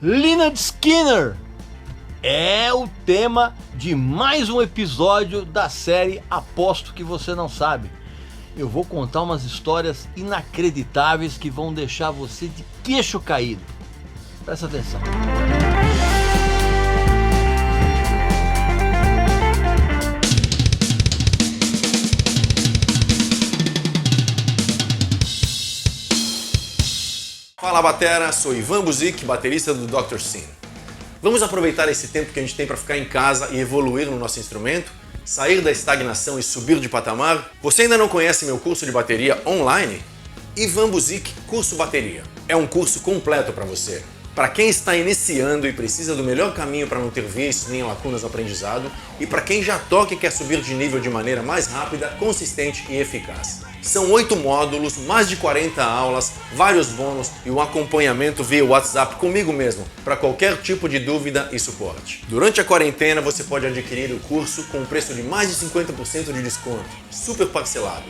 Lynyrd Skynyrd é o tema de mais um episódio da série Aposto que Você Não Sabe. Eu vou contar umas histórias inacreditáveis que vão deixar você de queixo caído. Presta atenção. Fala batera, sou Ivan Buzik, baterista do Dr. Sim. Vamos aproveitar esse tempo que a gente tem para ficar em casa e evoluir no nosso instrumento, sair da estagnação e subir de patamar? Você ainda não conhece meu curso de bateria online? Ivan Buzik Curso Bateria. É um curso completo para você. Para quem está iniciando e precisa do melhor caminho para não ter vícios nem lacunas no aprendizado, e para quem já toca e quer subir de nível de maneira mais rápida, consistente e eficaz. São 8 módulos, mais de 40 aulas, vários bônus e um acompanhamento via WhatsApp comigo mesmo, para qualquer tipo de dúvida e suporte. Durante a quarentena você pode adquirir o curso com um preço de mais de 50% de desconto, super parcelado.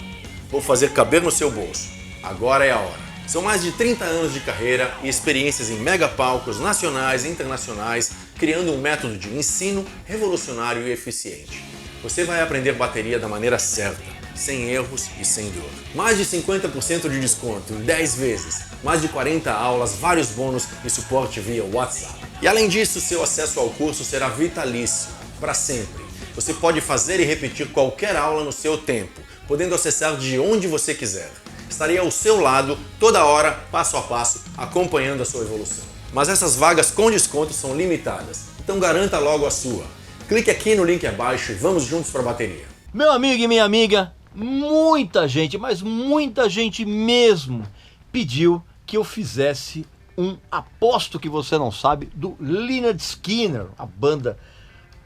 Vou fazer caber no seu bolso. Agora é a hora. São mais de 30 anos de carreira e experiências em megapalcos nacionais e internacionais, criando um método de ensino revolucionário e eficiente. Você vai aprender bateria da maneira certa, sem erros e sem dor. Mais de 50% de desconto em 10 vezes, mais de 40 aulas, vários bônus e suporte via WhatsApp. E além disso, seu acesso ao curso será vitalício, para sempre. Você pode fazer e repetir qualquer aula no seu tempo, podendo acessar de onde você quiser. Estarei ao seu lado, toda hora, passo a passo, acompanhando a sua evolução. Mas essas vagas com desconto são limitadas, então garanta logo a sua. Clique aqui no link abaixo e vamos juntos para a bateria. Meu amigo e minha amiga, muita gente, mas muita gente mesmo, pediu que eu fizesse um Aposto que Você Não Sabe do Lynyrd Skynyrd, a banda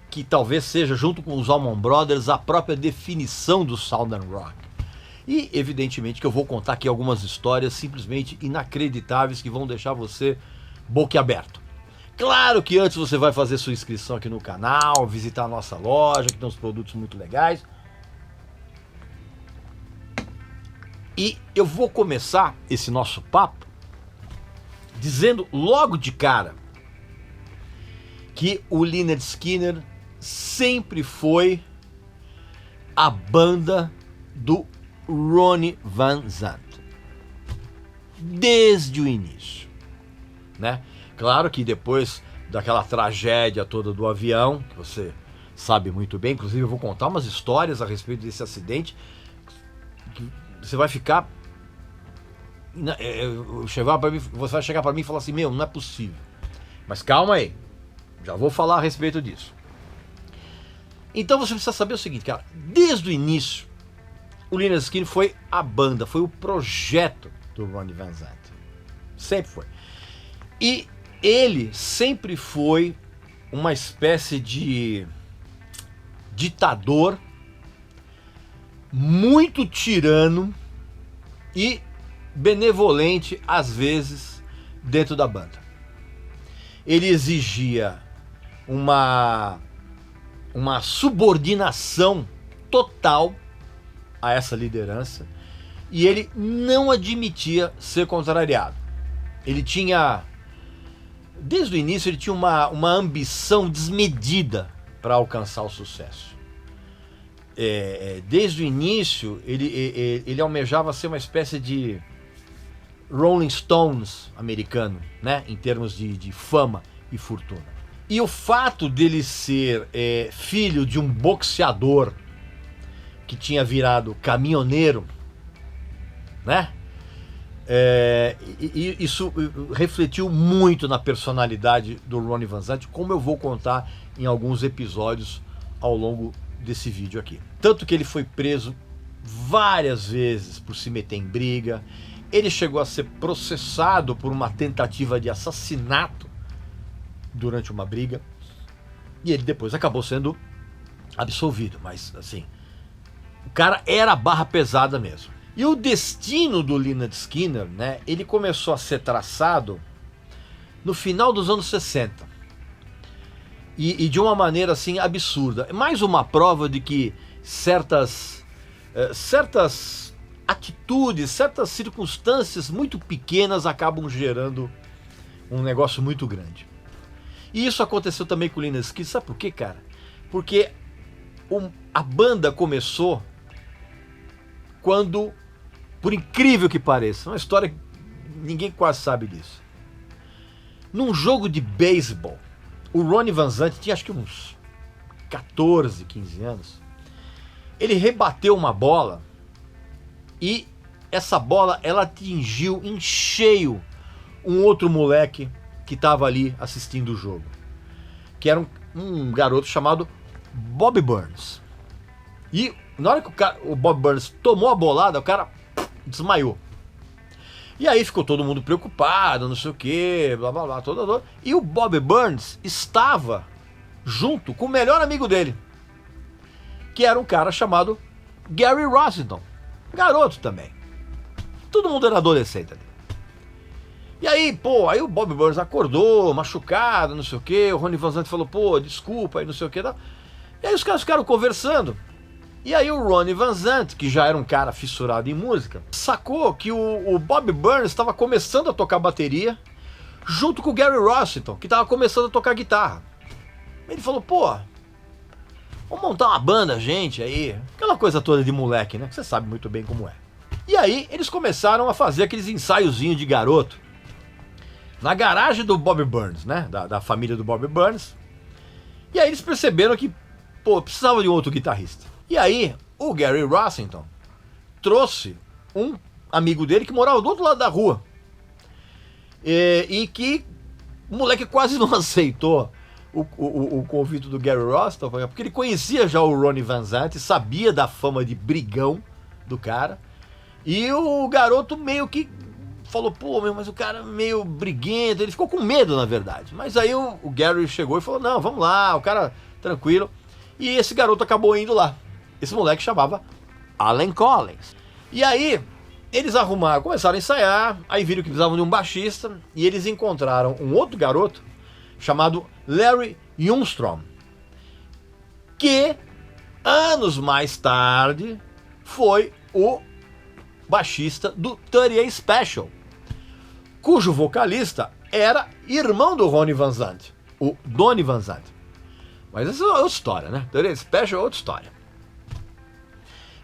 que talvez seja, junto com os Allman Brothers, a própria definição do Southern Rock. E evidentemente que eu vou contar aqui algumas histórias simplesmente inacreditáveis que vão deixar você boquiaberto. Claro que antes você vai fazer sua inscrição aqui no canal, visitar a nossa loja, que tem uns produtos muito legais. E eu vou começar esse nosso papo dizendo logo de cara que o Lynyrd Skynyrd sempre foi a banda do Ronnie Van Zant, desde o início, né? Claro que depois daquela tragédia toda do avião, que você sabe muito bem, inclusive eu vou contar umas histórias a respeito desse acidente, que você vai ficar, você vai chegar para mim e falar assim, meu, não é possível. Mas calma aí, já vou falar a respeito disso. Então você precisa saber o seguinte, cara, desde o início, o Lynyrd Skynyrd foi a banda, foi o projeto do Ronnie Van Zant. Sempre foi. E ele sempre foi uma espécie de ditador, muito tirano e benevolente, às vezes, dentro da banda. Ele exigia uma subordinação total a essa liderança, e ele não admitia ser contrariado. Ele tinha, desde o início, ele tinha uma ambição desmedida para alcançar o sucesso. Desde o início, ele almejava ser uma espécie de Rolling Stones americano, né, em termos de fama e fortuna. E o fato dele ser filho de um boxeador que tinha virado caminhoneiro, né? Isso refletiu muito na personalidade do Ronnie Van Zant, como eu vou contar em alguns episódios ao longo desse vídeo aqui. Tanto que ele foi preso várias vezes por se meter em briga, ele chegou a ser processado por uma tentativa de assassinato durante uma briga, e ele depois acabou sendo absolvido, mas assim, o cara era barra pesada mesmo. E o destino do Lynyrd Skynyrd, né, ele começou a ser traçado no final dos anos 60. E de uma maneira assim absurda. Mais uma prova de que certas atitudes, certas circunstâncias muito pequenas acabam gerando um negócio muito grande. E isso aconteceu também com o Lynyrd Skynyrd, sabe por quê, cara? Porque a banda começou quando, por incrível que pareça, uma história que ninguém quase sabe disso. Num jogo de beisebol, o Ronnie Van Zant tinha acho que uns 14, 15 anos. Ele rebateu uma bola e essa bola ela atingiu em cheio um outro moleque que estava ali assistindo o jogo, que era um garoto chamado Bob Burns. E na hora que o Bob Burns tomou a bolada, o cara desmaiou. E aí ficou todo mundo preocupado, não sei o que, blá blá blá, toda. E o Bob Burns estava junto com o melhor amigo dele, que era um cara chamado Gary Rossington, garoto também. Todo mundo era adolescente ali. E aí, aí o Bob Burns acordou, machucado, não sei o que. O Ronnie Van Zant falou, desculpa, aí não sei o que. E aí os caras ficaram conversando. E aí o Ronnie Van Zant, que já era um cara fissurado em música, sacou que o Bob Burns estava começando a tocar bateria junto com o Gary Rossington, que estava começando a tocar guitarra. Ele falou, vamos montar uma banda, gente, aí. Aquela coisa toda de moleque, né? Que você sabe muito bem como é. E aí eles começaram a fazer aqueles ensaiozinhos de garoto na garagem do Bob Burns, né? Da família do Bob Burns. E aí eles perceberam que, precisava de um outro guitarrista. E aí o Gary Rossington trouxe um amigo dele que morava do outro lado da rua. E que o moleque quase não aceitou o convite do Gary Rossington, porque ele conhecia já o Ronnie Van Zant, sabia da fama de brigão do cara. E o garoto meio que falou, mas o cara é meio briguento, ele ficou com medo, na verdade. Mas aí o Gary chegou e falou, não, vamos lá, o cara tranquilo. E esse garoto acabou indo lá. Esse moleque chamava Allen Collins. E aí, eles começaram a ensaiar, aí viram que precisavam de um baixista, e eles encontraram um outro garoto chamado Larry Youngstrom, que anos mais tarde foi o baixista do 38 Special, cujo vocalista era irmão do Ronnie Van Zant, o Donnie Van Zant. Mas essa é outra história, né? 38 Special é outra história.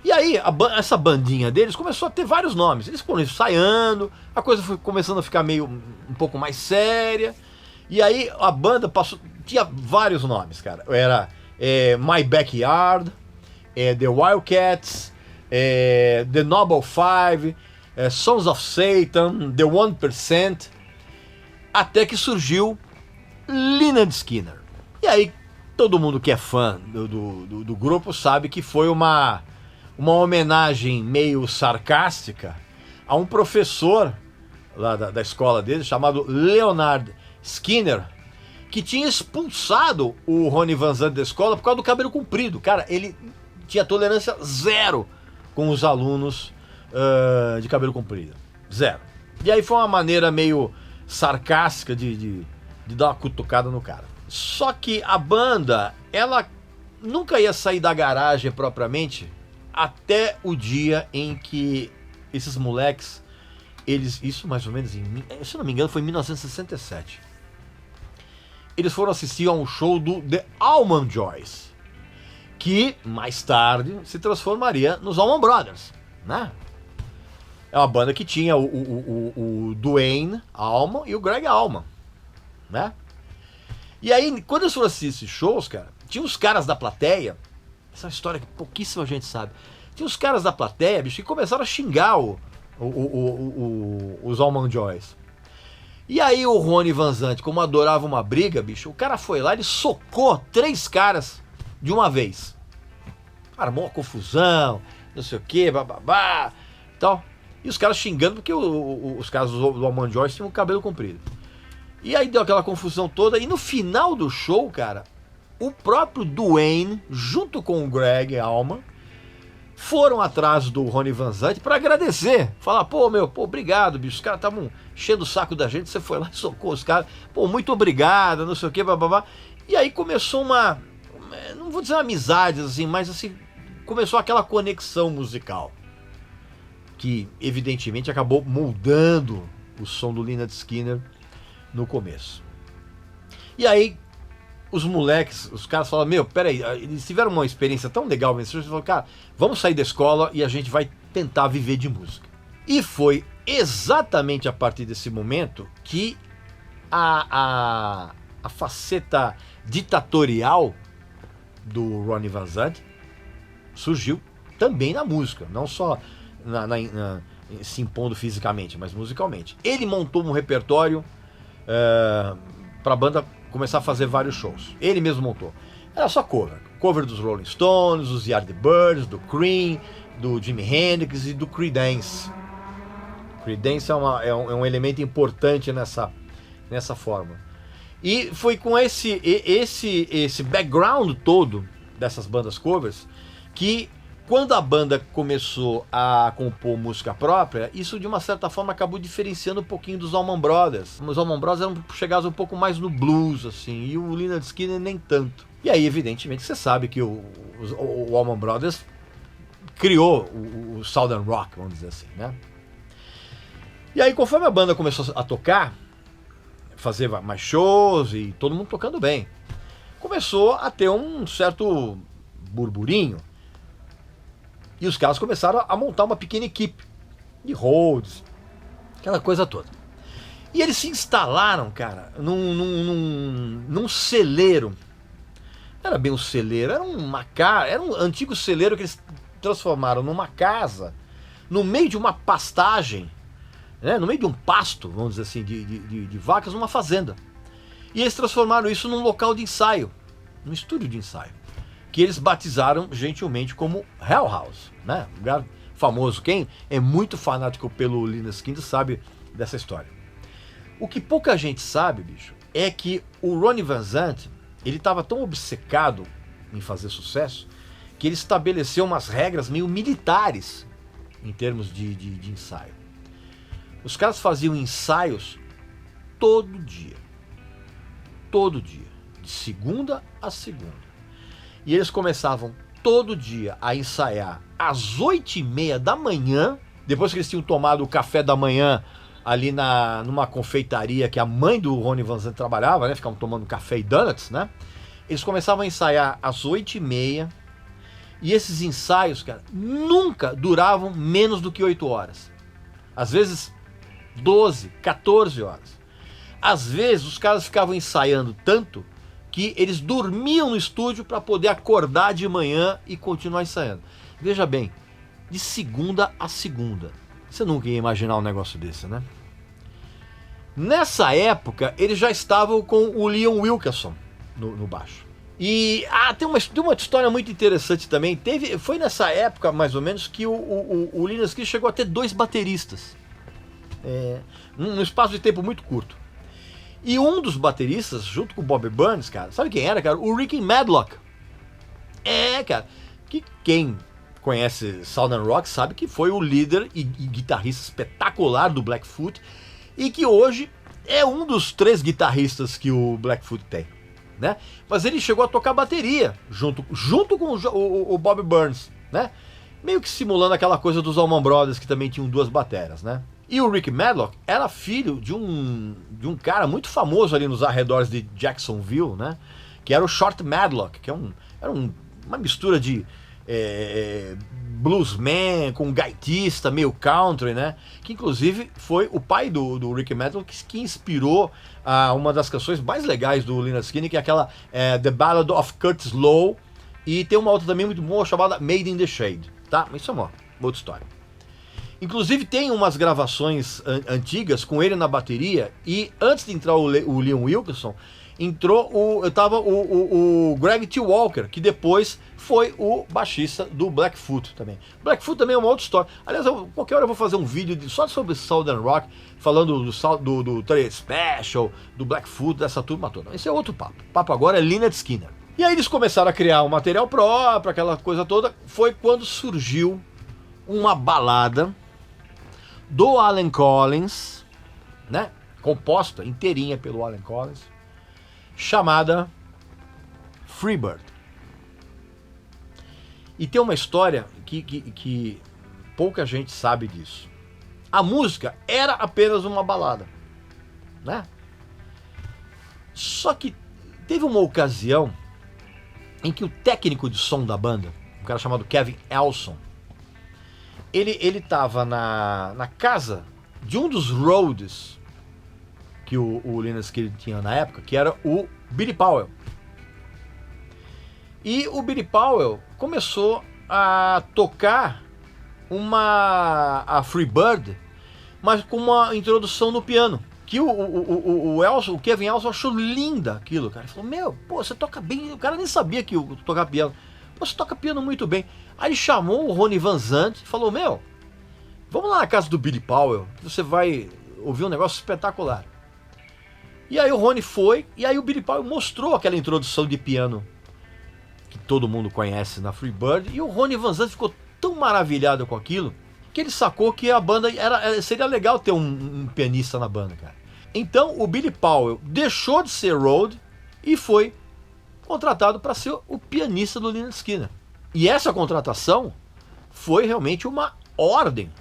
E aí, essa bandinha deles começou a ter vários nomes. Eles foram ensaiando, a coisa foi começando a ficar um pouco mais séria. E aí a banda tinha vários nomes, cara. Era My Backyard, The Wildcats, The Noble Five, Sons of Satan, The 1%, até que surgiu Lynyrd Skynyrd. E aí todo mundo que é fã do grupo sabe que foi uma homenagem meio sarcástica a um professor lá da escola dele, chamado Leonard Skinner, que tinha expulsado o Ronnie Van Zant da escola por causa do cabelo comprido. Cara, ele tinha tolerância zero com os alunos de cabelo comprido. Zero. E aí foi uma maneira meio sarcástica de dar uma cutucada no cara. Só que a banda, ela nunca ia sair da garagem propriamente até o dia em que esses moleques, isso mais ou menos, se não me engano, foi em 1967. Eles foram assistir a um show do The Allman Joys, que mais tarde se transformaria nos Allman Brothers, né? É uma banda que tinha o Duane Allman e o Greg Allman, né? E aí, quando eles foram assistir esses shows, cara, tinha os caras da plateia. Essa é uma história que pouquíssima gente sabe. Tinha os caras da plateia, bicho, que começaram a xingar os Allman Joys. E aí o Ronnie Van Zant, como adorava uma briga, bicho, o cara foi lá, ele socou 3 caras de uma vez. Armou uma confusão, não sei o que, bababá, tal. E os caras xingando porque os caras do Allman Joys tinham o cabelo comprido. E aí deu aquela confusão toda, e no final do show, cara, o próprio Duane, junto com o Greg Allman, foram atrás do Ronnie Van Zant para agradecer. Falar, obrigado, bicho, os caras estavam enchendo o saco da gente, você foi lá e socou os caras. Muito obrigado, não sei o que, bababá. E aí começou não vou dizer uma amizade, assim, mas assim, começou aquela conexão musical, que evidentemente acabou moldando o som do Lynyrd Skynyrd no começo. E aí os moleques, os caras falaram, meu, peraí, eles tiveram uma experiência tão legal, eles falaram, cara, vamos sair da escola e a gente vai tentar viver de música. E foi exatamente a partir desse momento que a faceta ditatorial do Ronnie Van Zant surgiu também na música, não só se impondo fisicamente, mas musicalmente. Ele montou um repertório para a banda começar a fazer vários shows. Ele mesmo montou. Era só cover dos Rolling Stones, dos Yardbirds, do Cream, do Jimi Hendrix e do Creedence. Creedence é um elemento importante nessa forma. E foi com esse background todo dessas bandas covers que, quando a banda começou a compor música própria, isso de uma certa forma acabou diferenciando um pouquinho dos Allman Brothers. Os Allman Brothers eram chegados um pouco mais no blues, assim, e o Lynyrd Skynyrd nem tanto. E aí, evidentemente, você sabe que o Allman Brothers criou o Southern Rock, vamos dizer assim, né? E aí, conforme a banda começou a tocar, fazer mais shows e todo mundo tocando bem, começou a ter um certo burburinho. E os caras começaram a montar uma pequena equipe de holds, aquela coisa toda. E eles se instalaram, cara, num celeiro. Não era bem um celeiro, era um antigo celeiro que eles transformaram numa casa, no meio de uma pastagem, né, no meio de um pasto, vamos dizer assim, de vacas, numa fazenda. E eles transformaram isso num local de ensaio, num estúdio de ensaio, que eles batizaram gentilmente como Hell House, né? Um lugar famoso. Quem é muito fanático pelo Lynyrd Skynyrd sabe dessa história. O que pouca gente sabe, bicho, é que o Ronnie Van Zant, ele estava tão obcecado em fazer sucesso que ele estabeleceu umas regras meio militares em termos de ensaio. Os caras faziam ensaios todo dia, de segunda a segunda. E eles começavam todo dia a ensaiar às 8h30 da manhã, depois que eles tinham tomado o café da manhã ali numa confeitaria que a mãe do Ronnie Van Zant trabalhava, né? Ficavam tomando café e donuts, né? Eles começavam a ensaiar às 8h30, e esses ensaios, cara, nunca duravam menos do que 8 horas. Às vezes 12, 14 horas. Às vezes os caras ficavam ensaiando tanto que eles dormiam no estúdio para poder acordar de manhã e continuar ensaiando. Veja bem, de segunda a segunda. Você nunca ia imaginar um negócio desse, né? Nessa época, eles já estavam com o Leon Wilkeson no baixo. E tem uma história muito interessante também. Foi nessa época, mais ou menos, que o Lynyrd Skynyrd chegou a ter 2 bateristas. Num espaço de tempo muito curto. E um dos bateristas, junto com o Bobby Burns, cara, sabe quem era, cara? O Ricky Medlock. Cara, que quem conhece Southern Rock sabe que foi o líder e guitarrista espetacular do Blackfoot, e que hoje é um dos 3 guitarristas que o Blackfoot tem, né? Mas ele chegou a tocar bateria junto com o Bobby Burns, né? Meio que simulando aquela coisa dos Allman Brothers, que também tinham 2 bateras, né? E o Rick Medlock era filho de um cara muito famoso ali nos arredores de Jacksonville, né? Que era o Short Medlock, que era uma mistura de bluesman com gaitista, meio country, né? Que inclusive foi o pai do Rick Medlock que inspirou uma das canções mais legais do Lynyrd Skynyrd, que é aquela The Ballad of Curtis Lowe, e tem uma outra também muito boa chamada Made in the Shade, tá? Isso é uma outra história. Inclusive tem umas gravações antigas com ele na bateria, e antes de entrar o Leon Wilkeson, tava o Greg T. Walker, que depois foi o baixista do Blackfoot também. Blackfoot também é uma outra história. Aliás, qualquer hora eu vou fazer um vídeo só sobre Southern Rock, falando do Trey Special, do Blackfoot, dessa turma toda. Esse é outro papo. O papo agora é Lynyrd Skynyrd. E aí eles começaram a criar um material próprio, aquela coisa toda. Foi quando surgiu uma balada do Allen Collins, né? Composta inteirinha pelo Allen Collins, chamada Freebird. E tem uma história que pouca gente sabe disso. A música era apenas uma balada, né? Só que Teve uma ocasião em que o técnico de som da banda, um cara chamado Kevin Elson, ele estava na casa de um dos Rhodes que o Lynyrd Skynyrd tinha na época, que era o Billy Powell. E o Billy Powell começou a tocar a Free Bird, mas com uma introdução no piano. Que o Kevin Elson achou linda aquilo, cara. Ele falou, meu, pô, você toca bem. O cara nem sabia que eu tocava piano. Pô, você toca piano muito bem. Aí ele chamou o Ronnie Van Zant e falou, meu, vamos lá na casa do Billy Powell, que você vai ouvir um negócio espetacular. E aí o Ronnie foi, e aí o Billy Powell mostrou aquela introdução de piano que todo mundo conhece na Free Bird, e o Ronnie Van Zant ficou tão maravilhado com aquilo, que ele sacou que a banda seria legal ter um pianista na banda, cara. Então o Billy Powell deixou de ser Rhodes e foi contratado para ser o pianista do Lynyrd Skynyrd. E essa contratação foi realmente uma ordem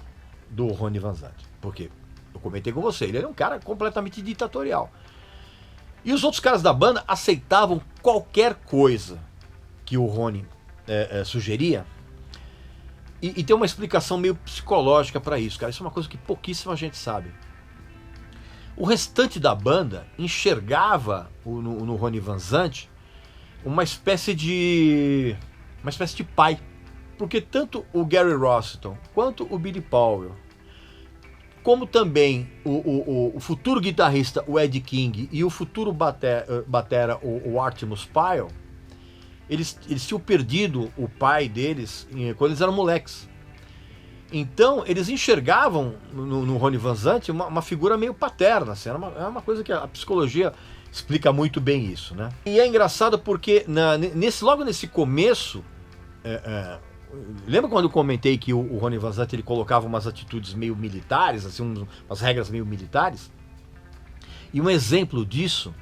do Ronnie Van Zant, porque eu comentei com você, ele era um cara completamente ditatorial. E os outros caras da banda aceitavam qualquer coisa que o Ronnie sugeria. E tem uma explicação meio psicológica para isso, cara. Isso é uma coisa que pouquíssima gente sabe. O restante da banda enxergava no Ronnie Van Zant uma espécie de pai. Porque tanto o Gary Rossington quanto o Billy Powell, como também o futuro guitarrista, o Ed King, e o futuro batera, o Artemus Pyle, eles tinham perdido o pai deles quando eles eram moleques. Então, eles enxergavam no Ronnie Van Zant uma figura meio paterna. Assim, é uma coisa que a psicologia explica muito bem isso, né? E é engraçado porque logo nesse começo... lembra quando eu comentei que o Ronnie Van Zant ele colocava umas atitudes meio militares, assim, umas regras meio militares? E um exemplo disso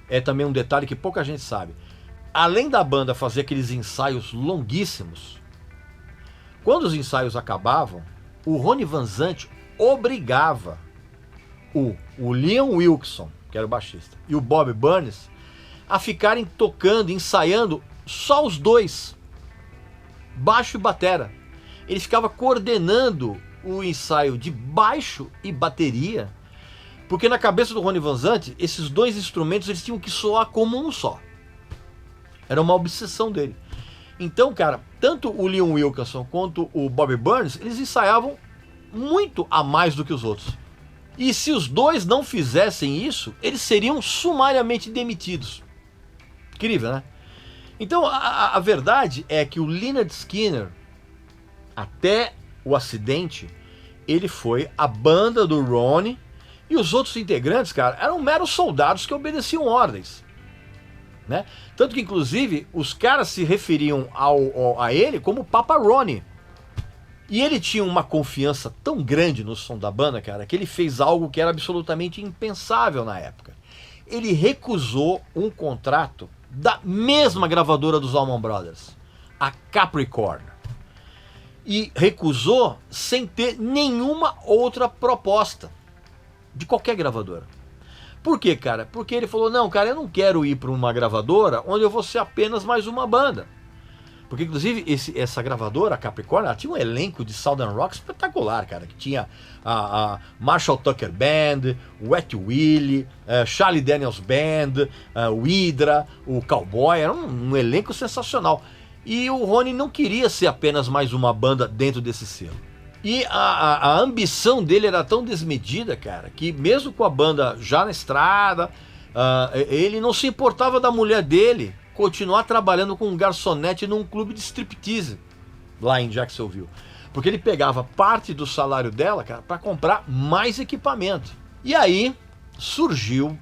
é também um detalhe que pouca gente sabe. Além da banda fazer aqueles ensaios longuíssimos, quando os ensaios acabavam, o Ronnie Van Zant obrigava o Liam Wilson, que era o baixista, e o Bob Burns a ficarem tocando, ensaiando só os dois, baixo e batera. Ele ficava coordenando o ensaio de baixo e bateria, porque na cabeça do Ronnie Van Zant, esses dois instrumentos eles tinham que soar como um só. Era uma obsessão dele. Então, cara, tanto o Liam Wilson quanto o Bob Burns, eles ensaiavam muito a mais do que os outros. E se os dois não fizessem isso, eles seriam sumariamente demitidos. Incrível, né? Então, a verdade é que o Lynyrd Skynyrd, até o acidente, ele foi a banda do Ronnie, e os outros integrantes, cara, eram meros soldados que obedeciam ordens. Né? Tanto que, inclusive, os caras se referiam a ele como Papa Ronnie. E ele tinha uma confiança tão grande no som da banda, cara, que ele fez algo que era absolutamente impensável na época. Ele recusou um contrato da mesma gravadora dos Allman Brothers, a Capricorn. E recusou sem ter nenhuma outra proposta de qualquer gravadora. Por quê, cara? Porque ele falou, não, cara, eu não quero ir para uma gravadora onde eu vou ser apenas mais uma banda. Porque, inclusive, essa gravadora, a Capricorn, ela tinha um elenco de Southern Rock espetacular, cara. Que tinha a Marshall Tucker Band, o Wet Willie, Charlie Daniels Band, o Hydra, o Cowboy. Era um elenco sensacional. E o Ronnie não queria ser apenas mais uma banda dentro desse selo. E a ambição dele era tão desmedida, cara, que mesmo com a banda já na estrada, ele não se importava da mulher dele continuar trabalhando com um garçonete num clube de striptease lá em Jacksonville. Porque ele pegava parte do salário dela, cara, para comprar mais equipamento. E aí surgiu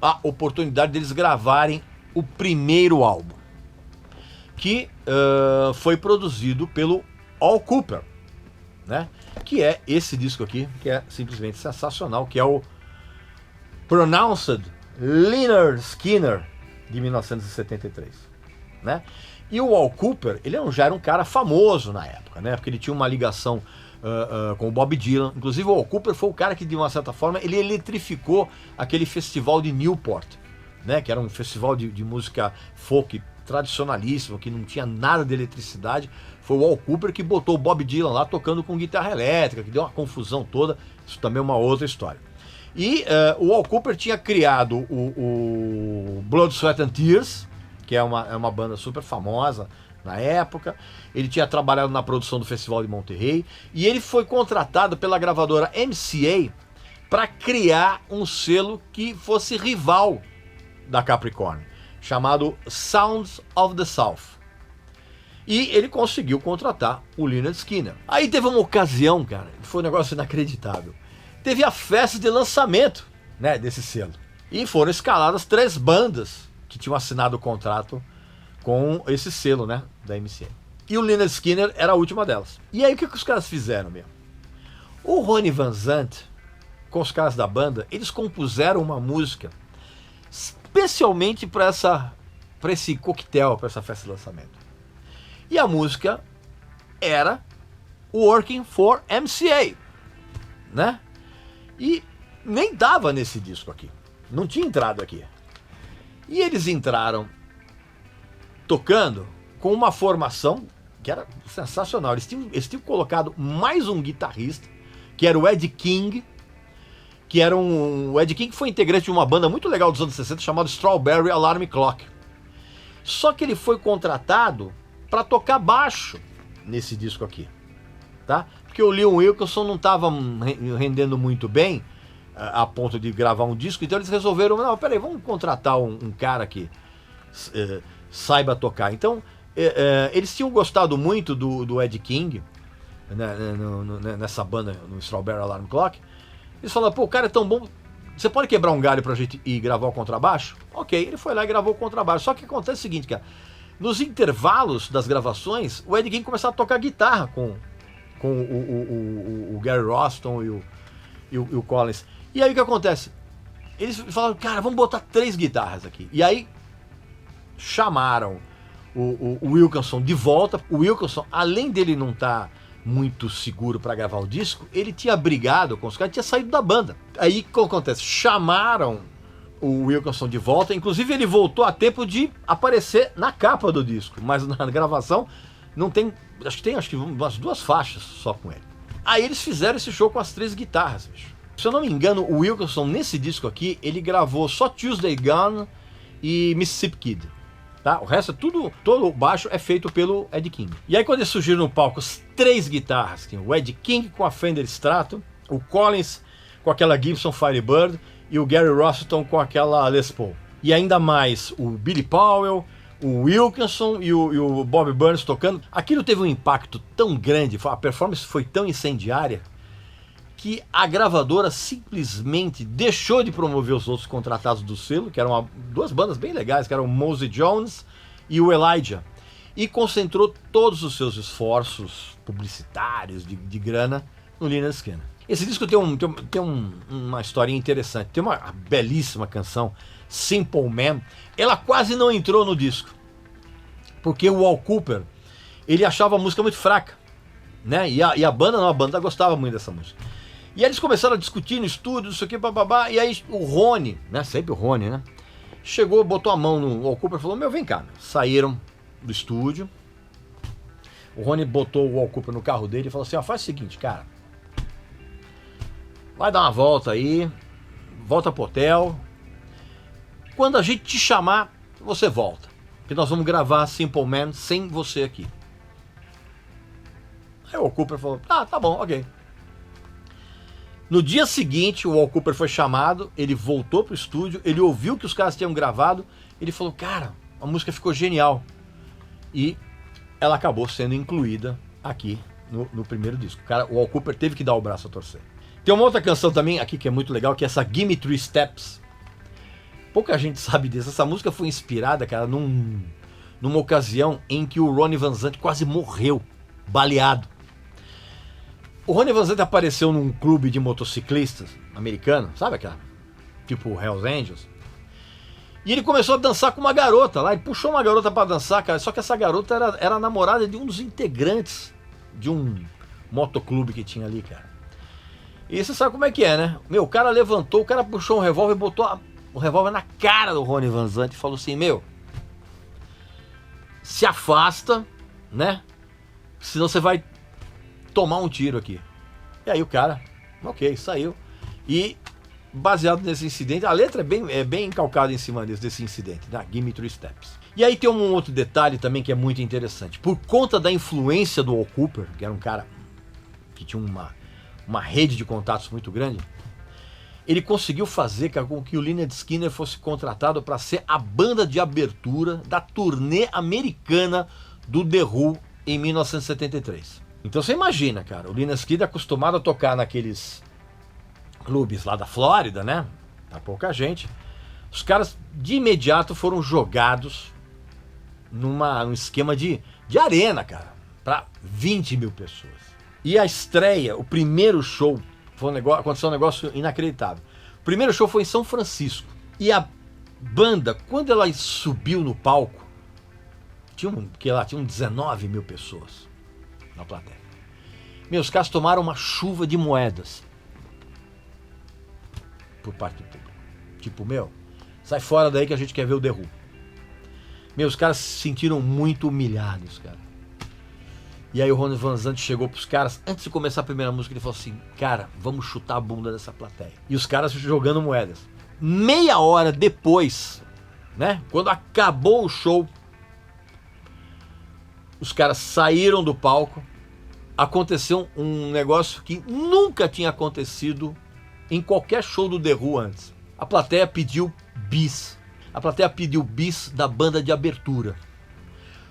a oportunidade deles gravarem o primeiro álbum, que foi produzido pelo Al Kooper, né? Que é esse disco aqui, que é simplesmente sensacional, que é o Pronounced Lynyrd Skynyrd, de 1973, né? E o Al Kooper, ele já era um cara famoso na época, né? Porque ele tinha uma ligação com o Bob Dylan. Inclusive o Al Kooper foi o cara que, de uma certa forma, ele eletrificou aquele festival de Newport, né, que era um festival de música folk tradicionalíssimo, que não tinha nada de eletricidade, foi o Al Kooper que botou o Bob Dylan lá tocando com guitarra elétrica, que deu uma confusão toda. Isso também é uma outra história. E o Al Kooper tinha criado o Blood, Sweat and Tears, que é uma banda super famosa na época. Ele tinha trabalhado na produção do Festival de Monterrey e ele foi contratado pela gravadora MCA para criar um selo que fosse rival da Capricorn, chamado Sounds of the South. E ele conseguiu contratar o Lynyrd Skynyrd. Aí teve uma ocasião, cara, foi um negócio inacreditável. Teve a festa de lançamento, né, desse selo. E foram escaladas 3 bandas que tinham assinado o contrato com esse selo, né, da MCA. E o Lynyrd Skynyrd era a última delas. E aí o que os caras fizeram mesmo? O Ronnie Van Zant, com os caras da banda, eles compuseram uma música especialmente para esse coquetel, para essa festa de lançamento. E a música era Working for MCA, né? E nem dava nesse disco aqui, não tinha entrado aqui. E eles entraram tocando com uma formação que era sensacional. Eles tinham colocado mais um guitarrista, que era o Ed King, o Ed King foi integrante de uma banda muito legal dos anos 60 chamada Strawberry Alarm Clock. Só que ele foi contratado para tocar baixo nesse disco aqui, tá? Porque o Leon Wilkeson não estava rendendo muito bem a ponto de gravar um disco, então eles resolveram, não, peraí, vamos contratar um cara que saiba tocar. Então, eles tinham gostado muito do Ed King, né, nessa banda, no Strawberry Alarm Clock. Eles falaram, pô, o cara é tão bom, você pode quebrar um galho pra gente ir gravar o contrabaixo? Ok, ele foi lá e gravou o contrabaixo. Só que acontece o seguinte, cara, nos intervalos das gravações, o Ed King começava a tocar guitarra com o Gary Roston e o Collins. E aí o que acontece? Eles falaram, cara, vamos botar 3 guitarras aqui. E aí chamaram o Wilkeson de volta. O Wilkeson, além dele não estar muito seguro para gravar o disco, ele tinha brigado com os caras, tinha saído da banda. Aí o que acontece? Chamaram o Wilkeson de volta, inclusive ele voltou a tempo de aparecer na capa do disco, mas na gravação não tem, acho que umas 2 faixas só com ele. Aí eles fizeram esse show com as 3 guitarras, bicho. Se eu não me engano, o Wilkeson nesse disco aqui, ele gravou só Tuesday Gone e Mississippi Kid. Tá? O resto é tudo, todo o baixo é feito pelo Ed King. E aí quando eles surgiram no palco, as 3 guitarras, tinha o Ed King com a Fender Strato, o Collins com aquela Gibson Firebird e o Gary Rossington com aquela Les Paul. E ainda mais o Billy Powell, o Wilkeson e o Bob Burns tocando. Aquilo teve um impacto tão grande, a performance foi tão incendiária, que a gravadora simplesmente deixou de promover os outros contratados do selo, que eram 2 bandas bem legais, que eram o Mosey Jones e o Elijah, e concentrou todos os seus esforços publicitários, de grana, no Lynyrd Skynyrd. Esse disco tem uma história interessante, tem uma belíssima canção, Simple Man. Ela quase não entrou no disco, porque o Al Kooper, ele achava a música muito fraca, né? E a banda gostava muito dessa música. E aí eles começaram a discutir no estúdio, isso aqui, bababá, e aí o Ronnie, né, sempre o Ronnie, né, chegou, botou a mão no Al Kooper e falou, vem cá, saíram do estúdio, o Ronnie botou o Al Kooper no carro dele e falou assim, faz o seguinte, cara, vai dar uma volta aí, volta pro hotel, quando a gente te chamar, você volta, porque nós vamos gravar Simple Man sem você aqui. Aí o Al Kooper falou, tá bom, ok. No dia seguinte, o Al Kooper foi chamado, ele voltou pro estúdio, ele ouviu que os caras tinham gravado, ele falou, cara, a música ficou genial. E ela acabou sendo incluída aqui no primeiro disco. O Al Kooper teve que dar o braço a torcer. Tem uma outra canção também aqui que é muito legal, que é essa Gimme 3 Steps. Pouca gente sabe disso. Essa música foi inspirada, cara, numa ocasião em que o Ronnie Van Zant quase morreu, baleado. O Ronnie Van Zant apareceu num clube de motociclistas americano, sabe aquela? Tipo Hells Angels. E ele começou a dançar com uma garota lá, ele puxou uma garota pra dançar, cara, só que essa garota era a namorada de um dos integrantes de um motoclube que tinha ali, cara. E você sabe como é que é, né? O cara levantou, o cara puxou um revólver e botou o revólver na cara do Ronnie Van Zant e falou assim, meu, se afasta, né? Senão você vai tomar um tiro aqui. E aí o cara, ok, saiu. E baseado nesse incidente, a letra é bem calcada em cima desse incidente, né? Give Me Three Steps. E aí tem um outro detalhe também que é muito interessante. Por conta da influência do Al Kooper, que era um cara que tinha uma rede de contatos muito grande, ele conseguiu fazer com que o Lynyrd Skynyrd fosse contratado para ser a banda de abertura da turnê americana do The Who em 1973. Então você imagina, cara, o Lynyrd Skynyrd acostumado a tocar naqueles clubes lá da Flórida, né? Tá pouca gente. Os caras de imediato foram jogados num esquema de arena, cara, para 20 mil pessoas. E a estreia, o primeiro show, aconteceu um negócio inacreditável. O primeiro show foi em São Francisco. E a banda, quando ela subiu no palco, tinham 19 mil pessoas na plateia. Meus caras tomaram uma chuva de moedas por parte do público. Tipo, meu, sai fora daí que a gente quer ver o The Who. Meus caras se sentiram muito humilhados, cara. E aí o Ronnie Van Zant chegou pros caras, antes de começar a primeira música, ele falou assim, cara, vamos chutar a bunda dessa plateia. E os caras jogando moedas. Meia hora depois, né, quando acabou o show, os caras saíram do palco, aconteceu um negócio que nunca tinha acontecido em qualquer show do The Who antes. A plateia pediu bis. A plateia pediu bis da banda de abertura.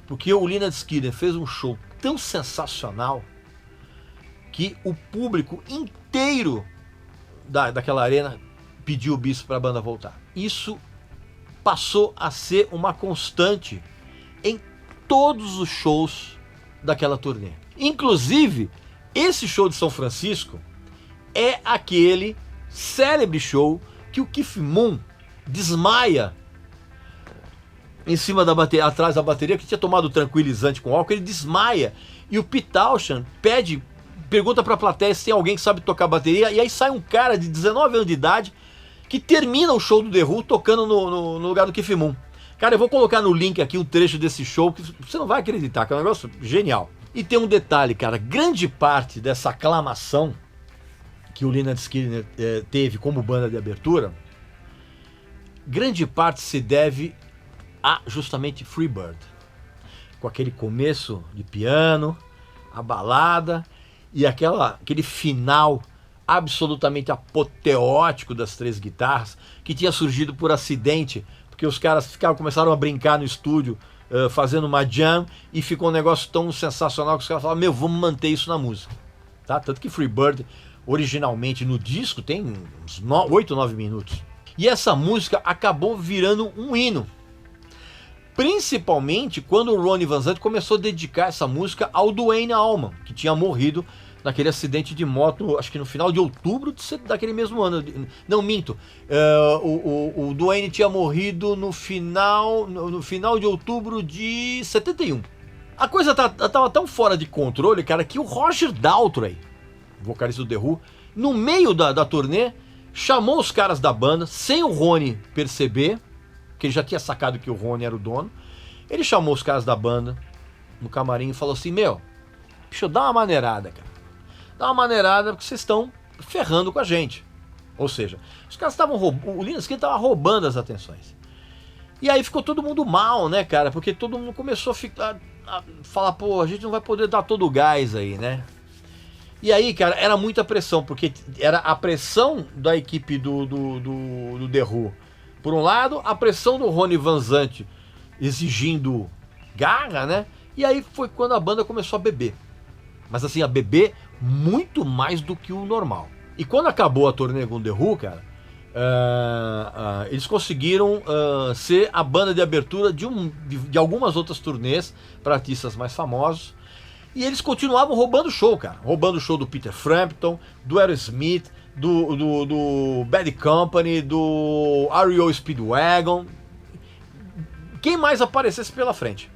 Porque o Lynyrd Skynyrd fez um show tão sensacional que o público inteiro daquela arena pediu bis para a banda voltar. Isso passou a ser uma constante em todos os shows daquela turnê. Inclusive, esse show de São Francisco é aquele célebre show que o Keith Moon desmaia em cima da bateria, atrás da bateria, que tinha tomado tranquilizante com álcool, ele desmaia. E o Pete Townshend pergunta pra plateia se tem alguém que sabe tocar bateria, e aí sai um cara de 19 anos de idade que termina o show do The Who tocando no lugar do Keith Moon. Cara, eu vou colocar no link aqui um trecho desse show que você não vai acreditar, que é um negócio genial. E tem um detalhe, cara, grande parte dessa aclamação que o Lynyrd Skynyrd teve como banda de abertura, grande parte se deve a justamente Freebird, com aquele começo de piano, a balada e aquele final absolutamente apoteótico das três guitarras, que tinha surgido por acidente, porque os caras começaram a brincar no estúdio, fazendo uma jam, e ficou um negócio tão sensacional que os caras falaram, meu, vamos manter isso na música. Tá? Tanto que Freebird, originalmente no disco, tem uns 8, 9 minutos. E essa música acabou virando um hino. Principalmente quando o Ronnie Van Zant começou a dedicar essa música ao Duane Allman, que tinha morrido naquele acidente de moto, acho que no final de outubro daquele mesmo ano. Não, minto. O Duane tinha morrido no final de outubro de 71. A coisa tava tão fora de controle, cara, que o Roger Daltrey, vocalista do The Who, no meio da turnê, chamou os caras da banda, sem o Ronnie perceber, que ele já tinha sacado que o Ronnie era o dono. Ele chamou os caras da banda no camarim e falou assim, meu, deixa eu dar uma maneirada, cara. Dá uma maneirada porque vocês estão ferrando com a gente. Ou seja, os caras estavam roubando, o Lynyrd Skynyrd estava roubando as atenções. E aí ficou todo mundo mal, né, cara? Porque todo mundo começou a falar, pô, a gente não vai poder dar todo o gás aí, né? E aí, cara, era muita pressão, porque era a pressão da equipe do The Who. Por um lado, a pressão do Ronnie Van Zant exigindo garra, né? E aí foi quando a banda começou a beber. Mas assim, a beber muito mais do que o normal. E quando acabou a turnê com The Who, cara, eles conseguiram ser a banda de abertura de algumas outras turnês para artistas mais famosos. E eles continuavam roubando show, cara. Roubando o show do Peter Frampton, do Aerosmith, do Bad Company, do R.E.O. Speedwagon, quem mais aparecesse pela frente.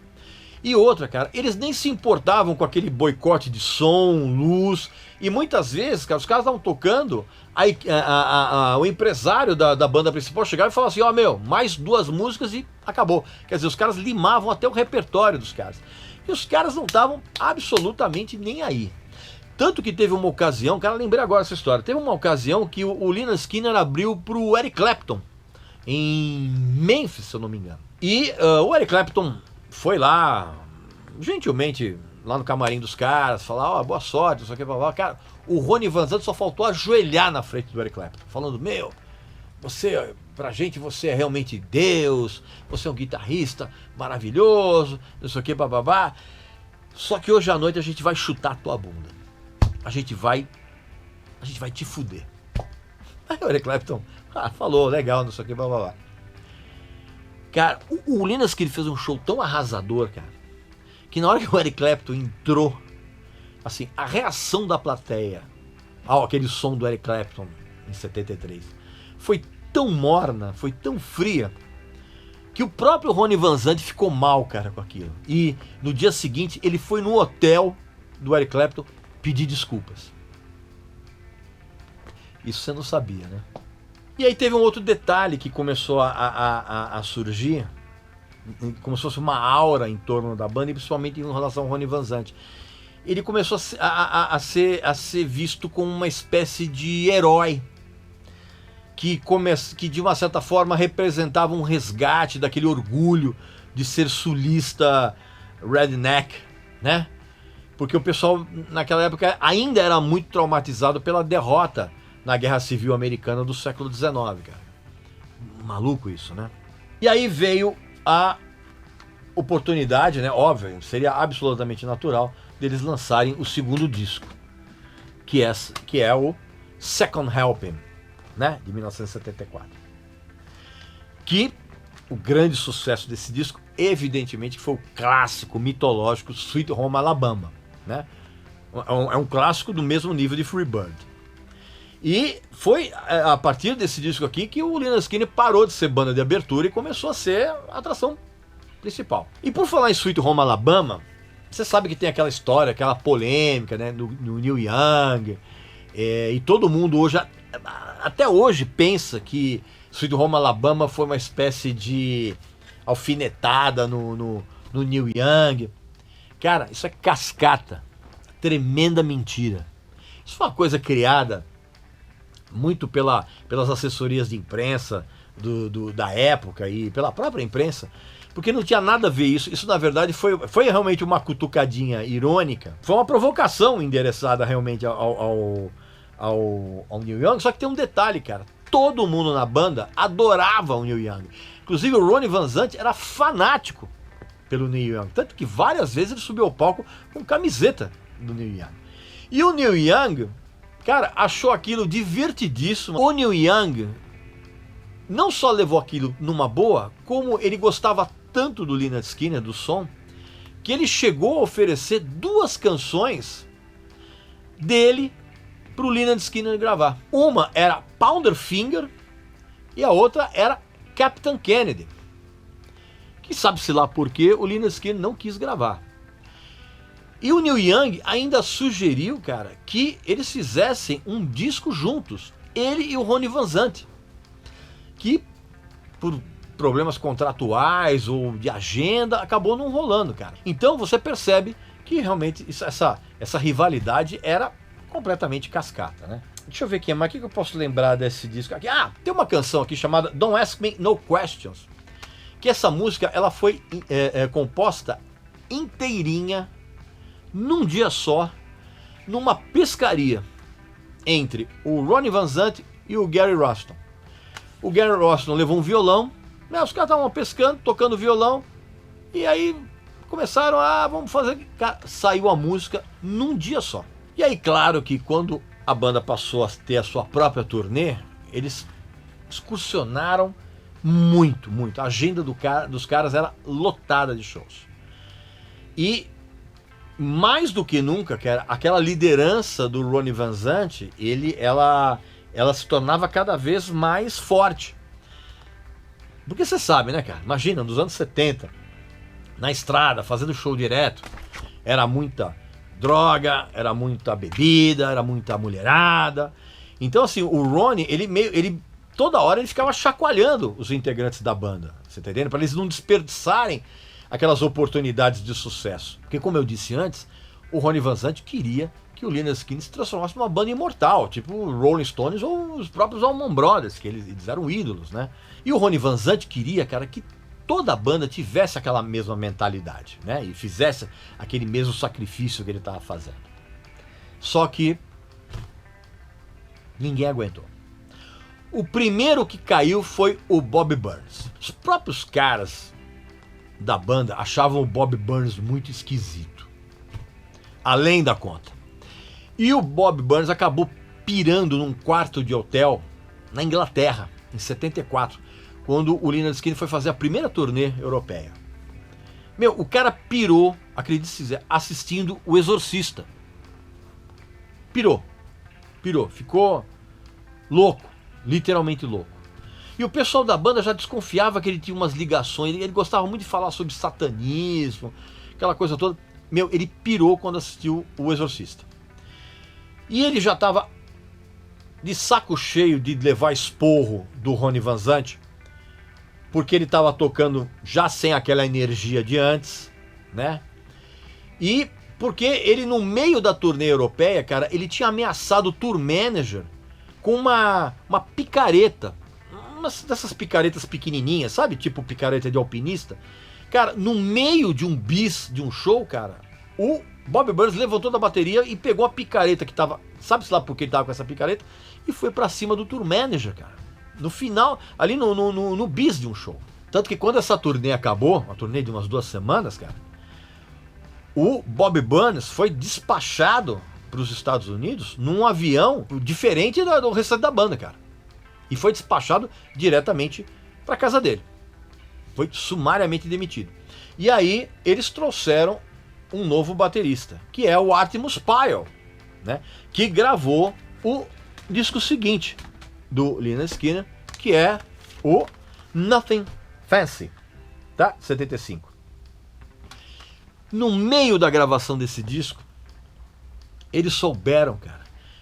E outra, cara, eles nem se importavam com aquele boicote de som, luz. E muitas vezes, cara, os caras estavam tocando, o empresário da banda principal chegava e falava assim, ó, meu, mais 2 músicas e acabou. Quer dizer, os caras limavam até o repertório dos caras. E os caras não estavam absolutamente nem aí. Tanto que teve uma ocasião, cara, lembrei agora essa história, teve uma ocasião que o Lynyrd Skynyrd abriu pro Eric Clapton, em Memphis, se eu não me engano. E o Eric Clapton foi lá, gentilmente, lá no camarim dos caras, falar, ó, boa sorte, não sei o que, blá, blá. Cara, o Ronnie Van Zant só faltou ajoelhar na frente do Eric Clapton, falando, meu, você, pra gente, você é realmente Deus, você é um guitarrista maravilhoso, não sei o que, bababá. Só que hoje à noite a gente vai chutar a tua bunda. A gente vai te fuder. Aí o Eric Clapton falou, legal, não sei o que, blá, blá, blá. Cara, o Lynyrd Skynyrd fez um show tão arrasador, cara, que na hora que o Eric Clapton entrou, assim, a reação da plateia ao aquele som do Eric Clapton em 73 foi tão morna, foi tão fria, que o próprio Ronnie Van Zant ficou mal, cara, com aquilo. E no dia seguinte ele foi no hotel do Eric Clapton pedir desculpas. Isso você não sabia, né? E aí teve um outro detalhe que começou a surgir, como se fosse uma aura em torno da banda, e principalmente em relação ao Ronnie Van Zant. Ele começou a ser visto como uma espécie de herói, que de uma certa forma representava um resgate daquele orgulho de ser sulista redneck, né? Porque o pessoal naquela época ainda era muito traumatizado pela derrota na Guerra Civil Americana do século XIX, cara. Maluco isso, né? E aí veio a oportunidade, né? Óbvio, seria absolutamente natural deles lançarem o segundo disco, que é o Second Helping, né? De 1974. Que o grande sucesso desse disco, evidentemente, foi o clássico mitológico Sweet Home Alabama, né? É um clássico do mesmo nível de Free Bird. E foi a partir desse disco aqui que o Lynyrd Skynyrd parou de ser banda de abertura e começou a ser a atração principal. E por falar em Sweet Home Alabama, você sabe que tem aquela história, aquela polêmica, né, no Neil Young, e todo mundo hoje, até hoje, pensa que Sweet Home Alabama foi uma espécie de alfinetada no Neil Young. Cara, isso é cascata, tremenda mentira. Isso foi uma coisa criada muito pelas assessorias de imprensa da época e pela própria imprensa, porque não tinha nada a ver isso. Isso, na verdade, foi realmente uma cutucadinha irônica. Foi uma provocação endereçada realmente ao Neil Young. Só que tem um detalhe, cara. Todo mundo na banda adorava o Neil Young. Inclusive o Ronnie Van Zant era fanático pelo Neil Young. Tanto que várias vezes ele subiu ao palco com camiseta do Neil Young. E o Neil Young, cara, achou aquilo divertidíssimo. O Neil Young não só levou aquilo numa boa, como ele gostava tanto do Lynyrd Skynyrd, do som, que ele chegou a oferecer 2 canções dele pro Lynyrd Skynyrd gravar. Uma era Powderfinger e a outra era Captain Kennedy. Que sabe-se lá por que o Lynyrd Skynyrd não quis gravar. E o Neil Young ainda sugeriu, cara, que eles fizessem um disco juntos, ele e o Ronnie Van Zant, que por problemas contratuais ou de agenda acabou não rolando, cara. Então você percebe que realmente essa rivalidade era completamente cascata, né? Deixa eu ver aqui, mas o que eu posso lembrar desse disco aqui? Ah, tem uma canção aqui chamada Don't Ask Me No Questions, que essa música ela foi composta inteirinha num dia só, numa pescaria entre o Ronnie Van Zant e o Gary Rossington. O Gary Rossington levou um violão, né, os caras estavam pescando, tocando violão, e aí começaram vamos fazer... Cara, saiu a música num dia só. E aí, claro que quando a banda passou a ter a sua própria turnê, eles excursionaram muito, muito. A agenda dos caras era lotada de shows. E mais do que nunca, cara, aquela liderança do Ronnie Van Zant, ela se tornava cada vez mais forte. Porque você sabe, né, cara? Imagina, nos anos 70, na estrada, fazendo show direto. Era muita droga, era muita bebida, era muita mulherada. Então assim, o Ronnie, ele toda hora ele ficava chacoalhando os integrantes da banda, você tá entendendo? Para eles não desperdiçarem aquelas oportunidades de sucesso. Porque como eu disse antes, o Ronnie Van Zant queria que o Lynyrd Skynyrd se transformasse numa banda imortal, tipo o Rolling Stones ou os próprios Allman Brothers, que eles eram ídolos, né? E o Ronnie Van Zant queria, cara, que toda a banda tivesse aquela mesma mentalidade, né? E fizesse aquele mesmo sacrifício que ele estava fazendo. Só que ninguém aguentou. O primeiro que caiu foi o Bob Burns. Os próprios caras da banda achavam o Bob Burns muito esquisito, além da conta. E o Bob Burns acabou pirando num quarto de hotel na Inglaterra, em 74, quando o Lynyrd Skynyrd foi fazer a primeira turnê europeia. Meu, o cara pirou, acredite se quiser, assistindo O Exorcista. Pirou, ficou louco, literalmente louco. E o pessoal da banda já desconfiava que ele tinha umas ligações, ele gostava muito de falar sobre satanismo, aquela coisa toda. Meu, ele pirou quando assistiu O Exorcista. E ele já estava de saco cheio de levar esporro do Ronnie Van Zant, porque ele estava tocando já sem aquela energia de antes, né? E porque ele, no meio da turnê europeia, cara, ele tinha ameaçado o tour manager com uma picareta, uma dessas picaretas pequenininhas, sabe? Tipo picareta de alpinista. Cara, no meio de um bis, de um show, cara, o Bob Burns levantou da bateria e pegou a picareta que tava, sabe-se lá por que ele tava com essa picareta, e foi pra cima do tour manager, cara. No final, ali no bis de um show. Tanto que quando essa turnê acabou, uma turnê de umas 2 semanas, cara, o Bob Burns foi despachado para os Estados Unidos num avião diferente do restante da banda, cara. E foi despachado diretamente para casa dele. Foi sumariamente demitido. E aí eles trouxeram um novo baterista, que é o Artemus Pyle, né? Que gravou o disco seguinte do Lynyrd Skynyrd, que é o Nothing Fancy, tá? 75. No meio da gravação desse disco, eles souberam, cara,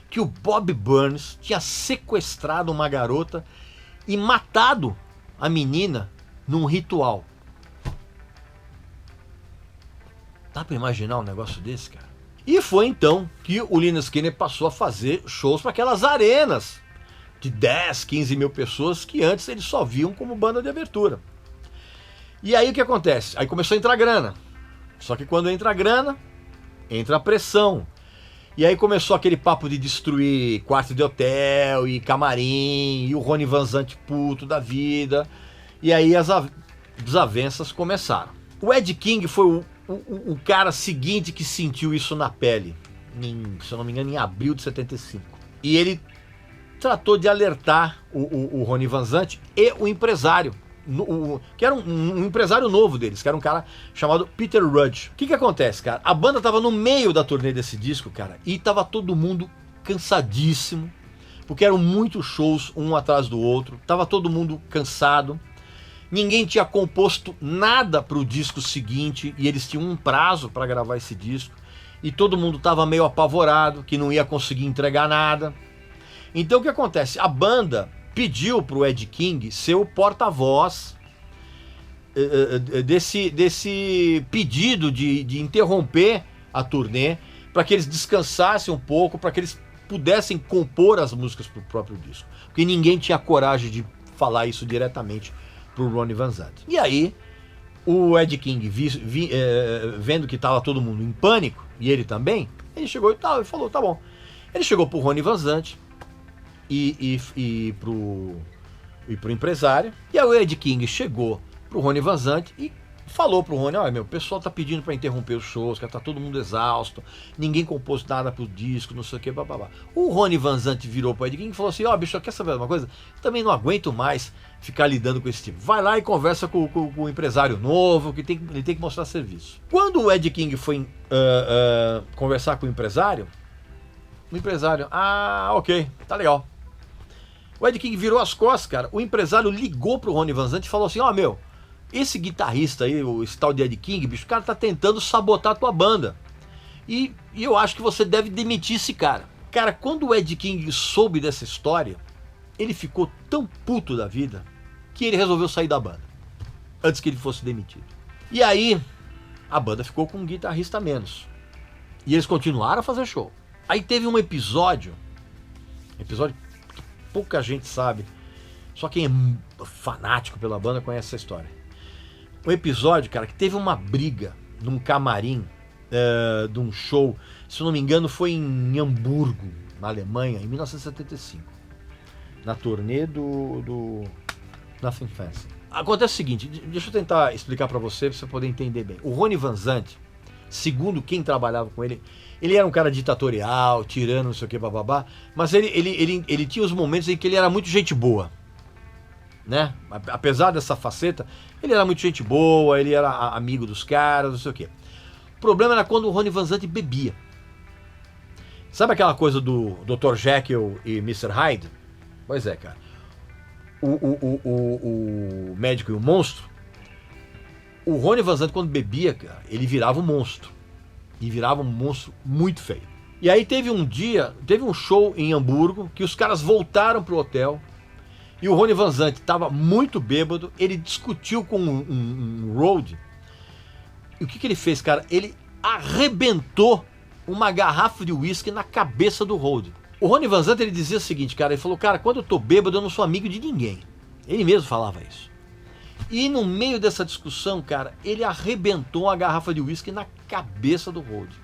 que o Bob Burns tinha sequestrado uma garota e matado a menina num ritual. Dá pra imaginar um negócio desse, cara? E foi então que o Lynyrd Skynyrd passou a fazer shows para aquelas arenas de 10, 15 mil pessoas que antes eles só viam como banda de abertura. E aí o que acontece? Aí começou a entrar grana. Só que quando entra a grana, entra a pressão. E aí começou aquele papo de destruir quarto de hotel e camarim, e o Ronnie Van Zant puto da vida. E aí as desavenças começaram. O Ed King foi o cara seguinte que sentiu isso na pele, se eu não me engano, em abril de 75. E ele tratou de alertar o Ronnie Van Zant e o empresário, que era um empresário novo deles, que era um cara chamado Peter Rudge. O que acontece, cara? A banda tava no meio da turnê desse disco, cara, e tava todo mundo cansadíssimo, porque eram muitos shows um atrás do outro, tava todo mundo cansado. Ninguém tinha composto nada para o disco seguinte e eles tinham um prazo para gravar esse disco e todo mundo estava meio apavorado que não ia conseguir entregar nada. Então o que acontece? A banda pediu para o Ed King ser o porta-voz desse pedido de interromper a turnê para que eles descansassem um pouco, para que eles pudessem compor as músicas para o próprio disco, porque ninguém tinha coragem de falar isso diretamente pro Ronnie Van Zant. E aí, o Ed King, vendo que tava todo mundo em pânico, e ele também, ele chegou e falou, tá bom. Ele chegou pro Ronnie Van Zant e pro empresário, e aí o Ed King chegou pro Ronnie Van Zant e falou pro Ronnie, olha, meu, o pessoal tá pedindo pra interromper os shows, que tá todo mundo exausto, ninguém compôs nada pro disco, não sei o que, bababá. O Ronnie Van Zant virou pro Ed King e falou assim, ó, bicho, quer saber uma coisa? Também não aguento mais ficar lidando com esse tipo. Vai lá e conversa com o empresário novo, que ele tem que mostrar serviço. Quando o Ed King foi conversar com o empresário, ok, tá legal. O Ed King virou as costas, cara. O empresário ligou pro Ronnie Van Zant e falou assim, ó, meu, esse guitarrista aí, esse tal de Ed King, bicho, o cara tá tentando sabotar a tua banda. E eu acho que você deve demitir esse cara. Cara, quando o Ed King soube dessa história, ele ficou tão puto da vida que ele resolveu sair da banda, antes que ele fosse demitido. E aí, a banda ficou com um guitarrista a menos. E eles continuaram a fazer show. Aí teve um episódio que pouca gente sabe, só quem é fanático pela banda conhece essa história. Um episódio, cara, que teve uma briga num camarim de um show, se eu não me engano foi em Hamburgo, na Alemanha, em 1975, na turnê do Nothing Fancy. Acontece o seguinte, deixa eu tentar explicar pra você poder entender bem. O Ronnie Van Zant, segundo quem trabalhava com ele era um cara ditatorial, tirano, não sei o que, bababá, mas ele tinha os momentos em que ele era muito gente boa, né? Apesar dessa faceta, ele era muito gente boa, ele era amigo dos caras, não sei o que. O problema era quando o Ronnie Van Zant bebia. Sabe aquela coisa do Dr. Jekyll e Mr. Hyde? Pois é, cara. O médico e o monstro, o Ronnie Van Zant, quando bebia, cara, ele virava um monstro. E virava um monstro muito feio. E aí teve um show em Hamburgo, que os caras voltaram pro hotel, e o Ronnie Van Zant estava muito bêbado, ele discutiu com um road, e o que ele fez, cara? Ele arrebentou uma garrafa de uísque na cabeça do road. O Ronnie Van Zant, ele dizia o seguinte, cara, ele falou, cara, quando eu tô bêbado eu não sou amigo de ninguém. Ele mesmo falava isso. E no meio dessa discussão, cara, ele arrebentou a garrafa de uísque na cabeça do Rhodes.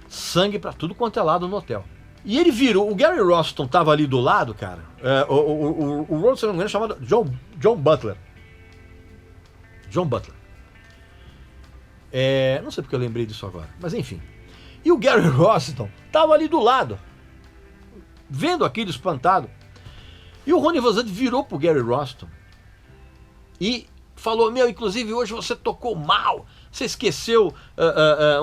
Sangue pra tudo quanto é lado no hotel. E ele virou, o Gary Rossington tava ali do lado, cara, o Rhodes, se não me engano, chamado John Butler. John Butler. Não sei porque eu lembrei disso agora, mas enfim. E o Gary Rossington tava ali do lado, vendo aquilo espantado. E o Ronnie Van Zant virou pro Gary Rossington e falou, inclusive hoje você tocou mal, você esqueceu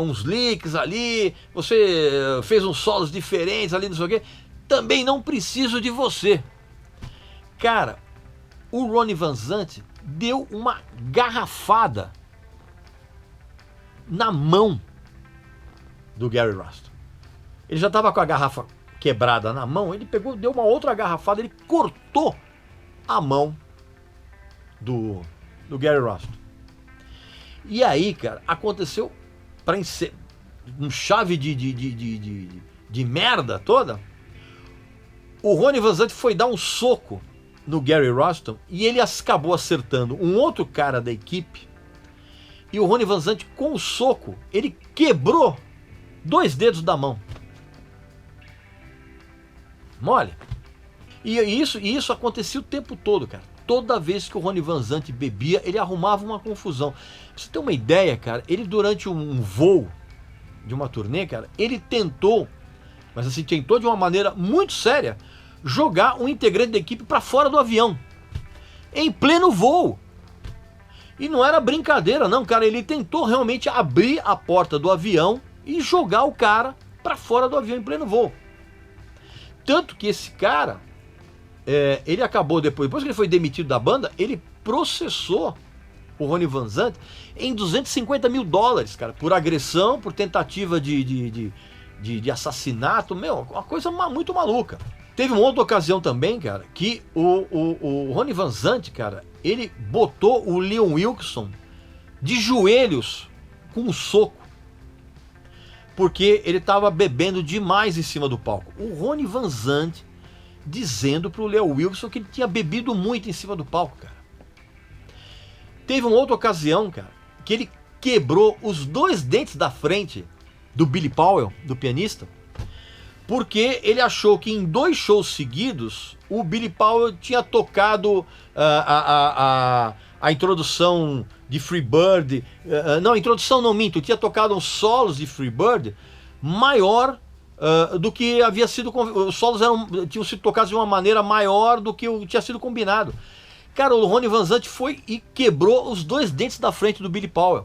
uns licks ali, você fez uns solos diferentes ali, não sei o quê, também não preciso de você. Cara, o Ronnie Van Zant deu uma garrafada na mão do Gary Rossington. Ele já estava com a garrafa quebrada na mão, ele pegou, deu uma outra garrafada, ele cortou a mão do Gary Rossington. E aí, cara, aconteceu um chave de merda toda. O Ronnie Van Zant foi dar um soco no Gary Rossington e ele acabou acertando um outro cara da equipe. E o Ronnie Van Zant, com o soco, ele quebrou 2 dedos da mão. Mole. E isso acontecia o tempo todo, cara. Toda vez que o Ronnie Van Zant bebia, ele arrumava uma confusão. Pra você ter uma ideia, cara, ele durante um voo de uma turnê, cara, ele tentou, mas assim, tentou de uma maneira muito séria, jogar um integrante da equipe para fora do avião. Em pleno voo. E não era brincadeira, não, cara. Ele tentou realmente abrir a porta do avião e jogar o cara para fora do avião em pleno voo. Tanto que esse cara, ele acabou depois que ele foi demitido da banda, ele processou o Ronnie Van Zant em $250 mil, cara, por agressão, por tentativa de assassinato, uma coisa muito maluca. Teve uma outra ocasião também, cara, que o Ronnie Van Zant, cara, ele botou o Leon Wilkeson de joelhos com um soco, porque ele estava bebendo demais em cima do palco. O Ronnie Van Zant dizendo pro Leon Wilkeson que ele tinha bebido muito em cima do palco, cara. Teve uma outra ocasião, cara, que ele quebrou os 2 dentes da frente do Billy Powell, do pianista, porque ele achou que em 2 shows seguidos o Billy Powell tinha tocado a introdução de Freebird, não, a introdução não minto, tinha tocado uns solos de Freebird maior do que havia sido, os solos tinham sido tocados de uma maneira maior do que tinha sido combinado. Cara, o Ronnie Van Zant foi e quebrou os 2 dentes da frente do Billy Powell.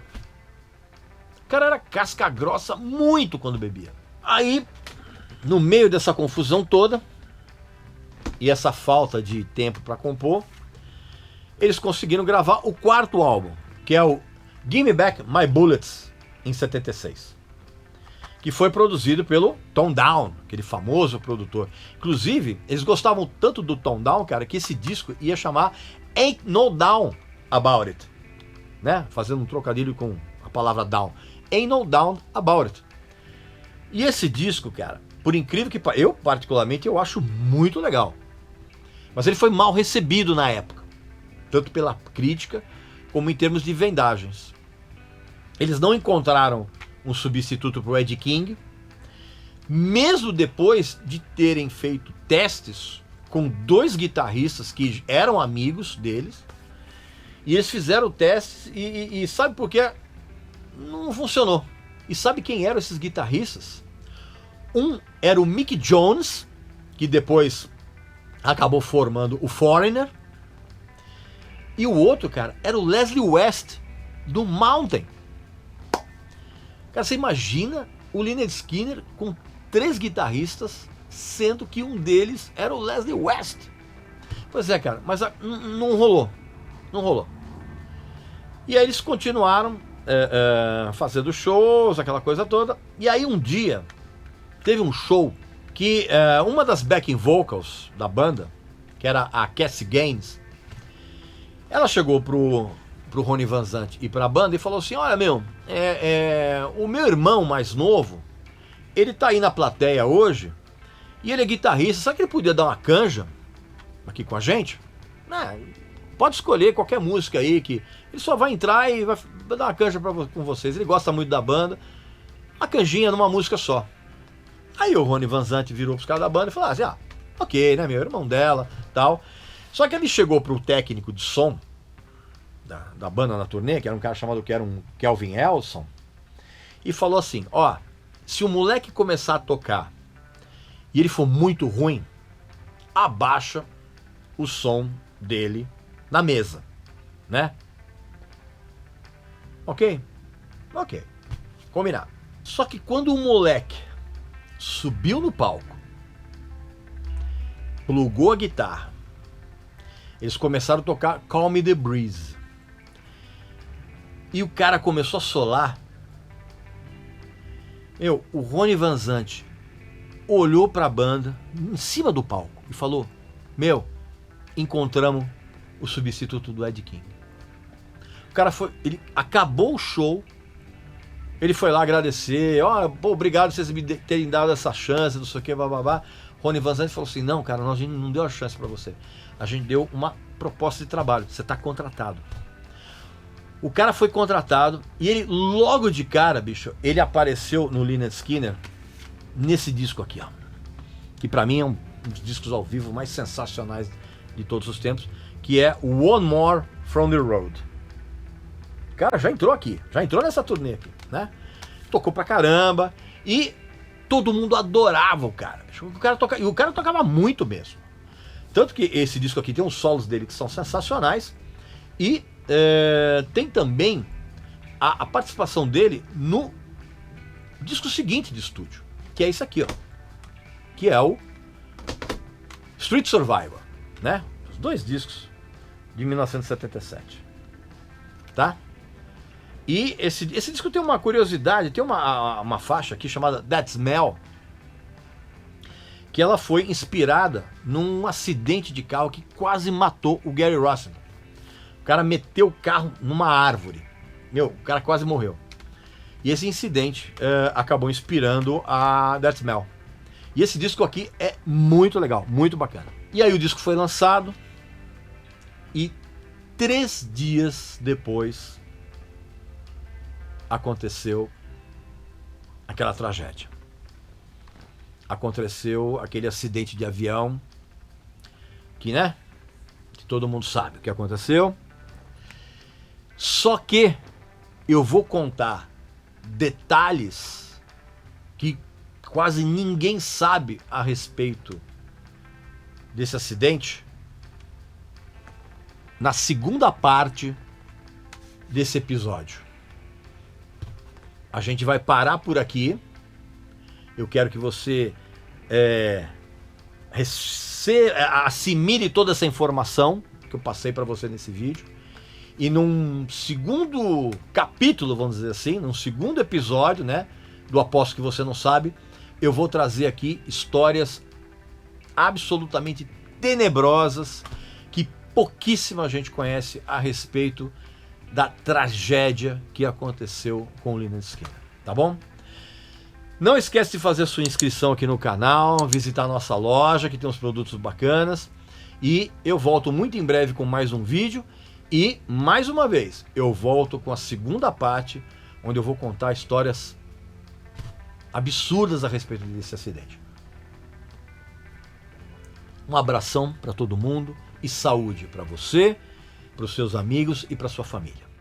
O cara era casca grossa muito quando bebia. Aí, no meio dessa confusão toda e essa falta de tempo para compor, eles conseguiram gravar o quarto álbum, que é o Give Me Back My Bullets, em 76. Que foi produzido pelo Tom Down, aquele famoso produtor. Inclusive, eles gostavam tanto do Tom Down, cara, que esse disco ia chamar Ain't No Down About It, né? Fazendo um trocadilho com a palavra down. Ain't No Down About It. E esse disco, cara, por incrível que pareça, eu particularmente eu acho muito legal. Mas ele foi mal recebido na época, tanto pela crítica como em termos de vendagens. Eles não encontraram um substituto para o Ed King, mesmo depois de terem feito testes com 2 guitarristas que eram amigos deles, e eles fizeram testes e sabe por quê? Não funcionou. E sabe quem eram esses guitarristas? Um era o Mick Jones, que depois acabou formando o Foreigner, e o outro, cara, era o Leslie West, do Mountain. Cara, você imagina o Lynyrd Skynyrd com 3 guitarristas, sendo que um deles era o Leslie West. Pois é, cara, mas não rolou. Não rolou. E aí eles continuaram fazendo shows, aquela coisa toda. E aí um dia, teve um show que uma das backing vocals da banda, que era a Cassie Gaines, ela chegou pro Ronnie Van Zant e pra banda e falou assim: olha, o meu irmão mais novo, ele tá aí na plateia hoje e ele é guitarrista, sabe que ele podia dar uma canja aqui com a gente? Pode escolher qualquer música aí, que ele só vai entrar e vai dar uma canja com vocês. Ele gosta muito da banda, uma canjinha numa música só. Aí o Ronnie Van Zant virou pros caras da banda e falou assim: ok, né, meu irmão dela, tal. Só que ele chegou pro técnico de som da banda na turnê, que era um cara chamado Kelvin Elson, e falou assim: se o moleque começar a tocar e ele for muito ruim, abaixa o som dele na mesa, né? Ok, combinado. Só que quando o moleque subiu no palco, plugou a guitarra, eles começaram a tocar Call Me The Breeze, e o cara começou a solar. O Ronnie Van Zant olhou pra banda em cima do palco e falou: encontramos o substituto do Ed King. O cara ele acabou o show, ele foi lá agradecer, obrigado por vocês me terem dado essa chance, não sei o que, bababá. Ronnie Van Zant falou assim: não, cara, a gente não deu a chance pra você, a gente deu uma proposta de trabalho, você tá contratado. O cara foi contratado e ele, logo de cara, bicho, ele apareceu no Lynyrd Skynyrd nesse disco aqui, que pra mim é um dos discos ao vivo mais sensacionais de todos os tempos, que é One More From The Road. O cara já entrou aqui, já entrou nessa turnê aqui, né? Tocou pra caramba e todo mundo adorava o cara. Bicho. E o cara tocava muito mesmo. Tanto que esse disco aqui tem uns solos dele que são sensacionais e tem também a participação dele no disco seguinte de estúdio, que é esse aqui, que é o Street Survivor, né? Os 2 discos de 1977, tá? E esse disco tem uma curiosidade, tem uma faixa aqui chamada That Smell, que ela foi inspirada num acidente de carro que quase matou o Gary Rossington. O cara meteu o carro numa árvore. O cara quase morreu. E esse incidente acabou inspirando a That Smell. E esse disco aqui é muito legal, muito bacana. E aí o disco foi lançado e 3 dias depois aconteceu aquela tragédia. Aconteceu aquele acidente de avião que, né, que todo mundo sabe o que aconteceu. Só que eu vou contar detalhes que quase ninguém sabe a respeito desse acidente na segunda parte desse episódio. A gente vai parar por aqui. Eu quero que você assimile toda essa informação que eu passei para você nesse vídeo. E num segundo capítulo, vamos dizer assim, num segundo episódio, né, do Aposto que Você Não Sabe, eu vou trazer aqui histórias absolutamente tenebrosas que pouquíssima gente conhece a respeito da tragédia que aconteceu com o Lynyrd Skynyrd, tá bom? Não esquece de fazer sua inscrição aqui no canal, visitar nossa loja que tem uns produtos bacanas, e eu volto muito em breve com mais um vídeo. E, mais uma vez, eu volto com a segunda parte, onde eu vou contar histórias absurdas a respeito desse acidente. Um abração para todo mundo e saúde para você, para os seus amigos e para sua família.